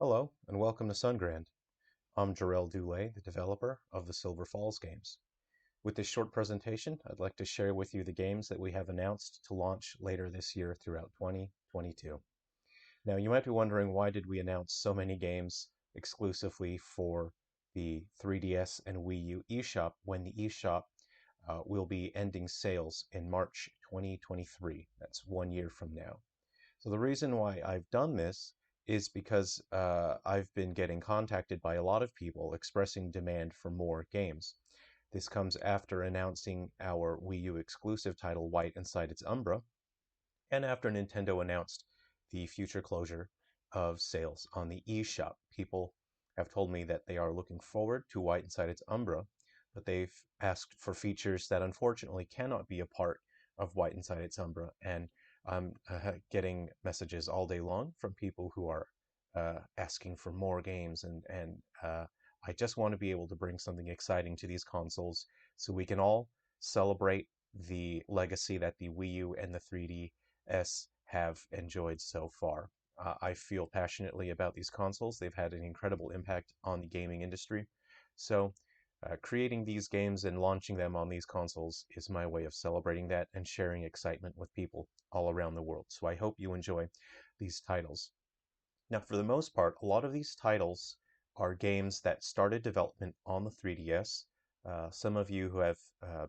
Hello, and welcome to Sungrand. I'm Jarrell Dulé, the developer of the Silver Falls games. With this short presentation, I'd like to share with you the games that we have announced to launch later this year throughout 2022. Now, you might be wondering, why did we announce so many games exclusively for the 3DS and Wii U eShop when the eShop will be ending sales in March 2023? That's 1 year from now. So the reason why I've done this is because I've been getting contacted by a lot of people expressing demand for more games. This comes after announcing our Wii U exclusive title White Inside Its Umbra, and after Nintendo announced the future closure of sales on the eShop. People have told me that they are looking forward to White Inside Its Umbra, but they've asked for features that unfortunately cannot be a part of White Inside Its Umbra, and I'm getting messages all day long from people who are asking for more games, and I just want to be able to bring something exciting to these consoles so we can all celebrate the legacy that the Wii U and the 3DS have enjoyed so far. I feel passionately about these consoles. They've had an incredible impact on the gaming industry. So, creating these games and launching them on these consoles is my way of celebrating that and sharing excitement with people all around the world. So, I hope you enjoy these titles. Now, for the most part, a lot of these titles are games that started development on the 3DS. Some of you who have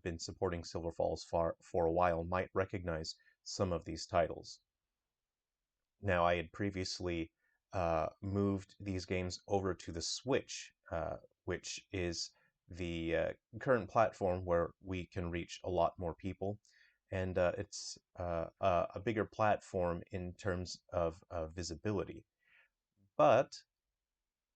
been supporting Silver Falls for a while might recognize some of these titles. Now, I had previously moved these games over to the Switch, which is the current platform where we can reach a lot more people. And it's a bigger platform in terms of visibility. But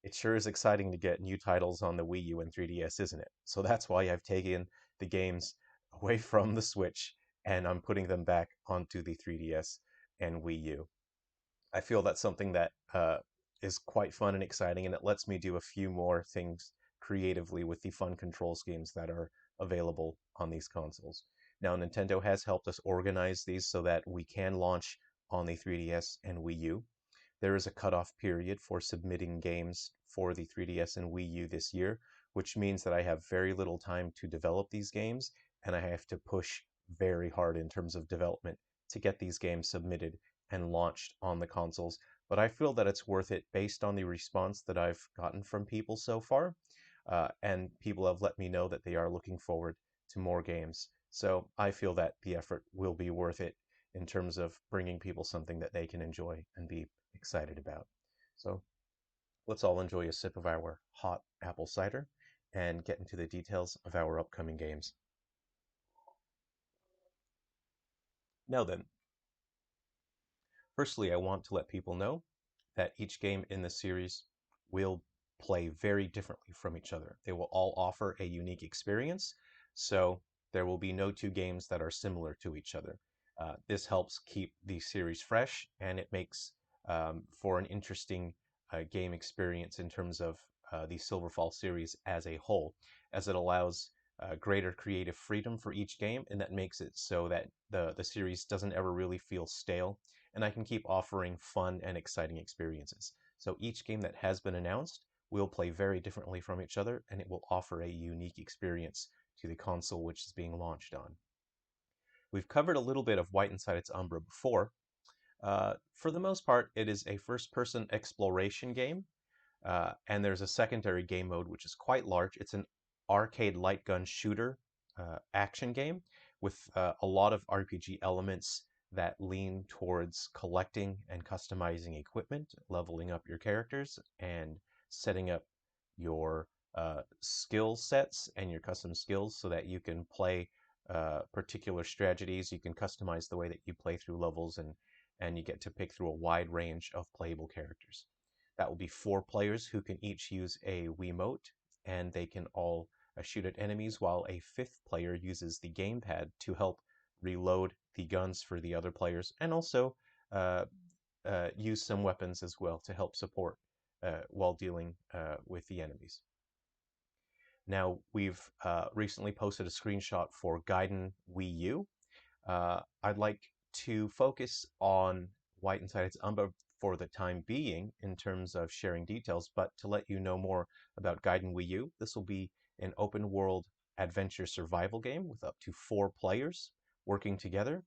it sure is exciting to get new titles on the Wii U and 3DS, isn't it? So that's why I've taken the games away from the Switch and I'm putting them back onto the 3DS and Wii U. I feel that's something that is quite fun and exciting, and it lets me do a few more things creatively with the fun control schemes that are available on these consoles. Now, Nintendo has helped us organize these so that we can launch on the 3DS and Wii U. There is a cutoff period for submitting games for the 3DS and Wii U this year, which means that I have very little time to develop these games, and I have to push very hard in terms of development to get these games submitted and launched on the consoles. But I feel that it's worth it based on the response that I've gotten from people so far. And people have let me know that they are looking forward to more games. So I feel that the effort will be worth it in terms of bringing people something that they can enjoy and be excited about. So let's all enjoy a sip of our hot apple cider and get into the details of our upcoming games. Now then, firstly, I want to let people know that each game in the series will play very differently from each other. They will all offer a unique experience, so there will be no two games that are similar to each other. This helps keep the series fresh, and it makes for an interesting game experience in terms of the Silverfall series as a whole, as it allows greater creative freedom for each game, and that makes it so that the series doesn't ever really feel stale, and I can keep offering fun and exciting experiences. So each game that has been announced will play very differently from each other, and it will offer a unique experience to the console which is being launched on. We've covered a little bit of White Inside Its Umbra before. For the most part, it is a first-person exploration game, and there's a secondary game mode which is quite large. It's an arcade light gun shooter action game with a lot of RPG elements that lean towards collecting and customizing equipment, leveling up your characters, and setting up your skill sets and your custom skills so that you can play particular strategies. You can customize the way that you play through levels, and you get to pick through a wide range of playable characters. That will be 4 players who can each use a Wiimote, and they can all shoot at enemies, while a 5th player uses the gamepad to help reload the guns for the other players, and also uh, use some weapons as well to help support while dealing with the enemies. Now, we've recently posted a screenshot for Gaiden Wii U. I'd like to focus on White Inside Its Umbra for the time being in terms of sharing details, but to let you know more about Gaiden Wii U, this will be an open world adventure survival game with up to 4 players working together.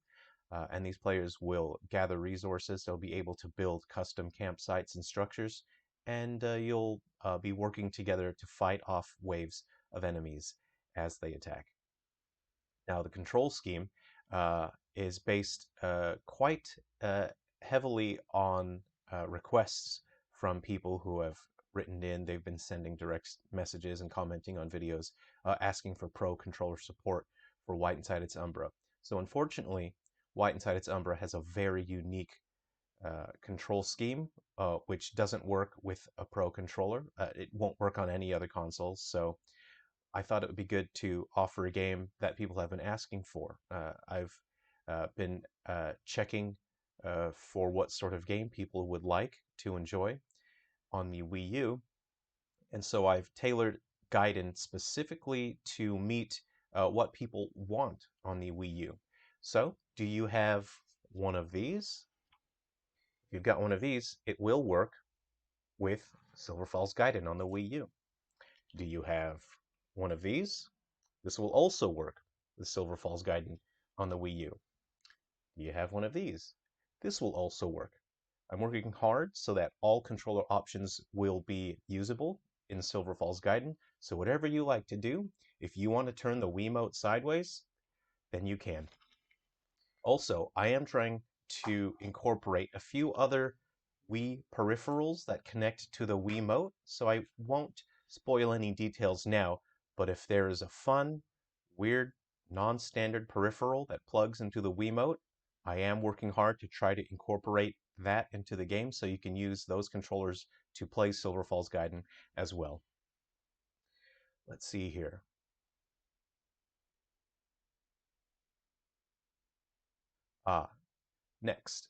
And these players will gather resources. They'll be able to build custom campsites and structures, and you'll be working together to fight off waves of enemies as they attack. Now, the control scheme is based quite heavily on requests from people who have written in. They've been sending direct messages and commenting on videos asking for pro controller support for White Inside Its Umbra. So unfortunately, White Inside Its Umbra has a very unique control scheme, which doesn't work with a pro controller. It won't work on any other consoles, so I thought it would be good to offer a game that people have been asking for. I've been checking for what sort of game people would like to enjoy on the Wii U, and so I've tailored Gaiden specifically to meet what people want on the Wii U. So, do you have one of these? If you've got one of these, it will work with Silver Falls Gaiden on the Wii U. Do you have one of these? This will also work with Silver Falls Gaiden on the Wii U. Do you have one of these? This will also work. I'm working hard so that all controller options will be usable in Silver Falls Gaiden, so whatever you like to do, if you want to turn the Wiimote sideways, then you can. Also, I am trying to incorporate a few other Wii peripherals that connect to the Wiimote, so I won't spoil any details now, but if there is a fun, weird, non-standard peripheral that plugs into the Wiimote, I am working hard to try to incorporate that into the game so you can use those controllers to play Silver Falls Gaiden as well. Let's see here. Next.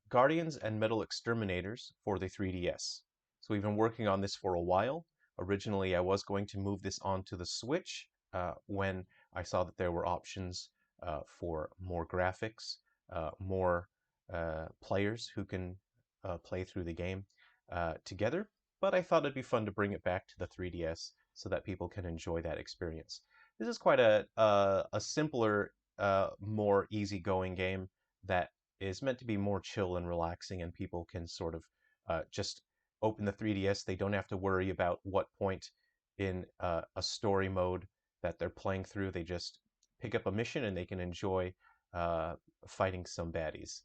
Guardians and Metal Exterminators for the 3DS. So we've been working on this for a while. Originally, I was going to move this onto the Switch when I saw that there were options for more graphics, more players who can play through the game together. But I thought it'd be fun to bring it back to the 3DS so that people can enjoy that experience. This is quite a simpler, more easygoing game that is meant to be more chill and relaxing, and people can sort of just open the 3DS. They don't have to worry about what point in a story mode that they're playing through. They just pick up a mission and they can enjoy fighting some baddies.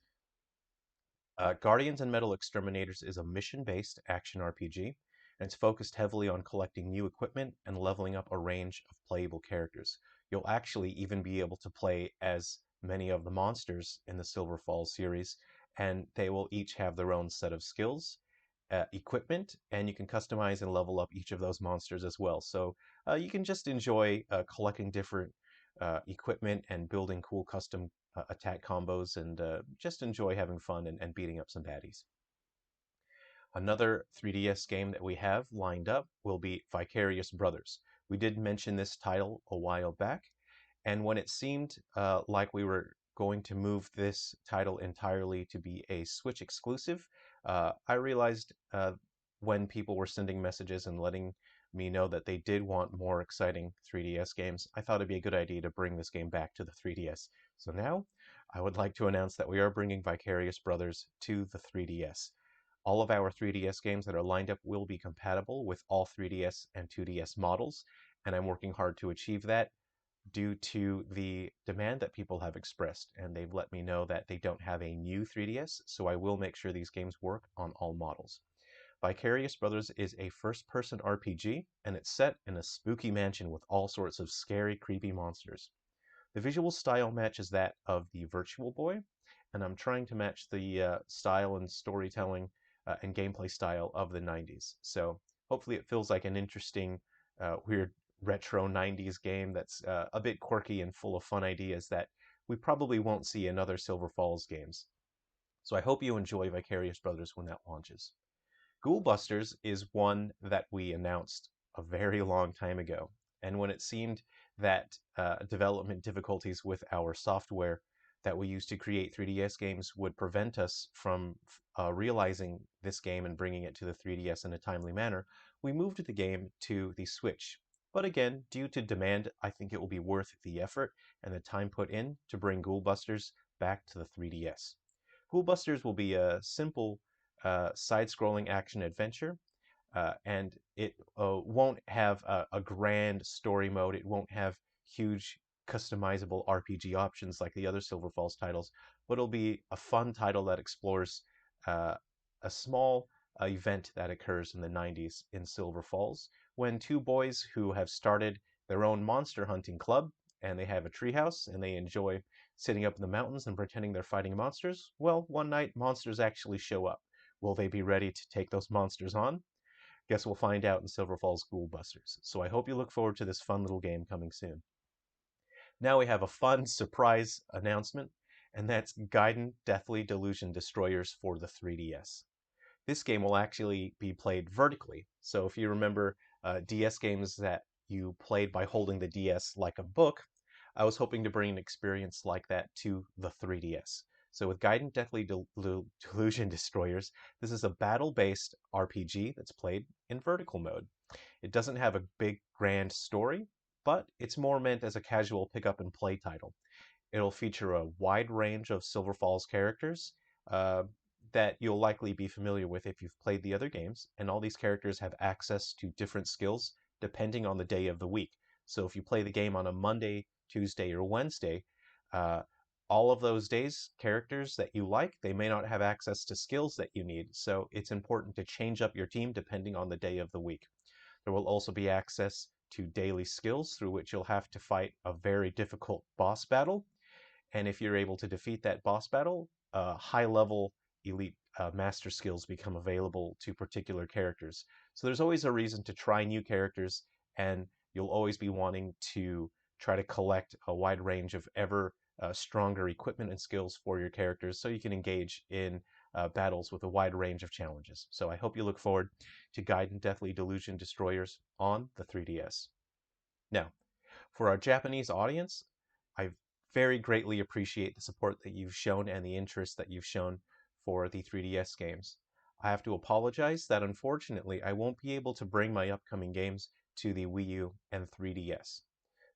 Guardians and Metal Exterminators is a mission-based action RPG, and it's focused heavily on collecting new equipment and leveling up a range of playable characters. You'll actually even be able to play as many of the monsters in the Silver Falls series, and they will each have their own set of skills, equipment, and you can customize and level up each of those monsters as well. So you can just enjoy collecting different equipment and building cool custom attack combos, and just enjoy having fun and beating up some baddies. Another 3DS game that we have lined up will be Vicarius Brothers. We did mention this title a while back, and when it seemed like we were going to move this title entirely to be a Switch exclusive, I realized when people were sending messages and letting me know that they did want more exciting 3DS games, I thought it'd be a good idea to bring this game back to the 3DS. So now, I would like to announce that we are bringing Vicarius Brothers to the 3DS. All of our 3DS games that are lined up will be compatible with all 3DS and 2DS models, and I'm working hard to achieve that due to the demand that people have expressed, and they've let me know that they don't have a new 3DS, so I will make sure these games work on all models. Vicarius Brothers is a first-person RPG, and it's set in a spooky mansion with all sorts of scary, creepy monsters. The visual style matches that of the Virtual Boy, and I'm trying to match the style and storytelling and gameplay style of the 90s. So hopefully it feels like an interesting, weird retro 90s game that's a bit quirky and full of fun ideas that we probably won't see in other Silver Falls games. So I hope you enjoy Vicarius Brothers when that launches. Ghoulbusters is one that we announced a very long time ago, and when it seemed that development difficulties with our software that we used to create 3DS games would prevent us from realizing this game and bringing it to the 3DS in a timely manner, we moved the game to the Switch. But again, due to demand, I think it will be worth the effort and the time put in to bring Ghoul Busters back to the 3DS. Ghoul Busters will be a simple side-scrolling action adventure, and it won't have a grand story mode. It won't have huge customizable RPG options like the other Silver Falls titles, but it'll be a fun title that explores uh, a small event that occurs in the 90s in Silver Falls when two boys who have started their own monster hunting club and they have a treehouse and they enjoy sitting up in the mountains and pretending they're fighting monsters. Well, one night monsters actually show up. Will they be ready to take those monsters on? Guess we'll find out in Silver Falls Ghoul Busters. So I hope you look forward to this fun little game coming soon. Now we have a fun surprise announcement, and that's Gaiden Deathly Delusion Destroyers for the 3DS. This game will actually be played vertically. So if you remember DS games that you played by holding the DS like a book, I was hoping to bring an experience like that to the 3DS. So with Gaiden Deathly Delusion Destroyers, this is a battle-based RPG that's played in vertical mode. It doesn't have a big grand story, but it's more meant as a casual pick up and play title. It'll feature a wide range of Silver Falls characters uh, that you'll likely be familiar with if you've played the other games, and all these characters have access to different skills depending on the day of the week. So if you play the game on a Monday, Tuesday, or Wednesday, uh, all of those days, characters that you like, they may not have access to skills that you need, so it's important to change up your team depending on the day of the week. There will also be access to daily skills through which you'll have to fight a very difficult boss battle. And if you're able to defeat that boss battle, high-level elite master skills become available to particular characters. So there's always a reason to try new characters, and you'll always be wanting to try to collect a wide range of ever stronger equipment and skills for your characters so you can engage in battles with a wide range of challenges. So I hope you look forward to Gaiden Deathly Delusion Destroyers on the 3DS. Now, for our Japanese audience, I very greatly appreciate the support that you've shown and the interest that you've shown for the 3DS games. I have to apologize that unfortunately I won't be able to bring my upcoming games to the Wii U and 3DS.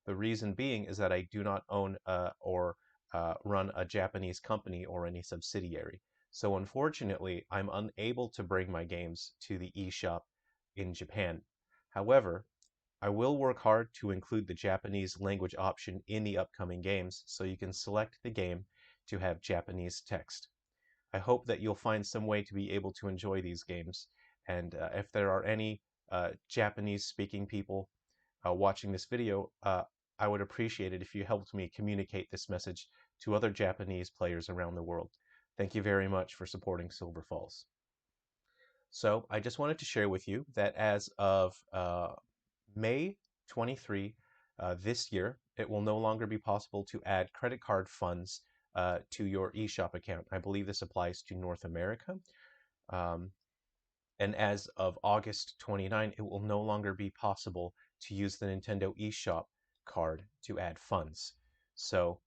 The reason being is that I do not own or run a Japanese company or any subsidiary. So unfortunately, I'm unable to bring my games to the eShop in Japan. However, I will work hard to include the Japanese language option in the upcoming games so you can select the game to have Japanese text. I hope that you'll find some way to be able to enjoy these games, and if there are any Japanese-speaking people watching this video, I would appreciate it if you helped me communicate this message to other Japanese players around the world. Thank you very much for supporting Silver Falls. So I just wanted to share with you that as of May 23 this year, it will no longer be possible to add credit card funds to your eShop account. I believe this applies to North America. Um, and as of August 29, it will no longer be possible to use the Nintendo eShop card to add funds. So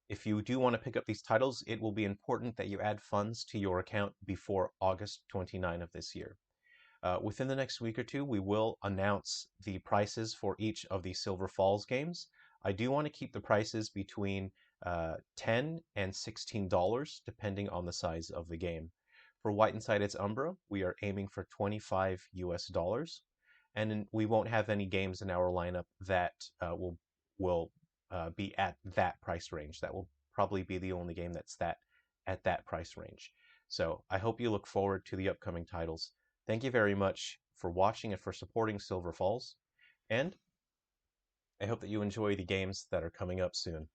if you do want to pick up these titles, it will be important that you add funds to your account before August 29 of this year. Within the next week or two, we will announce the prices for each of the Silver Falls games. I do want to keep the prices between $10 and $16, depending on the size of the game. For White Inside Its Umbra, we are aiming for 25 US dollars, and we won't have any games in our lineup that will be at that price range. That will probably be the only game that's at that price range. So I hope you look forward to the upcoming titles. Thank you very much for watching and for supporting Silver Falls, and I hope that you enjoy the games that are coming up soon.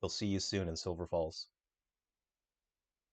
We'll see you soon in Silver Falls.